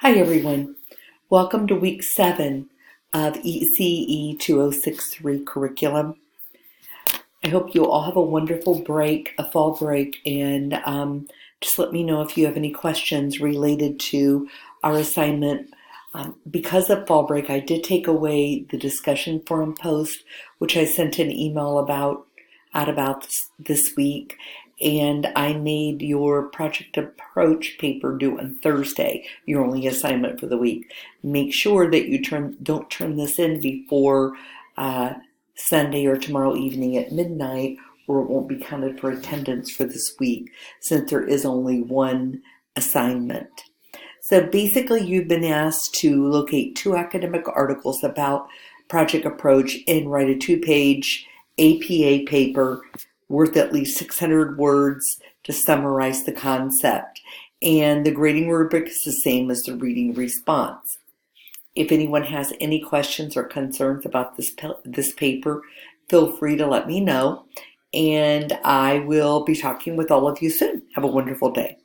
Hi everyone. Welcome to week 7 of ECE 2063 curriculum. I hope you all have a wonderful break, a fall break, and just let me know if you have any questions related to our assignment. Because of fall break, I did take away the discussion forum post, which I sent an email out about this week, and I made your project approach paper due on Thursday, your only assignment for the week. Make sure that you don't turn this in before Sunday or tomorrow evening at midnight, or it won't be counted for attendance for this week, since there is only one assignment. So basically, you've been asked to locate 2 academic articles about Project Approach and write a 2-page APA paper worth at least 600 words to summarize the concept. And the grading rubric is the same as the reading response. If anyone has any questions or concerns about this paper, feel free to let me know, and I will be talking with all of you soon. Have a wonderful day.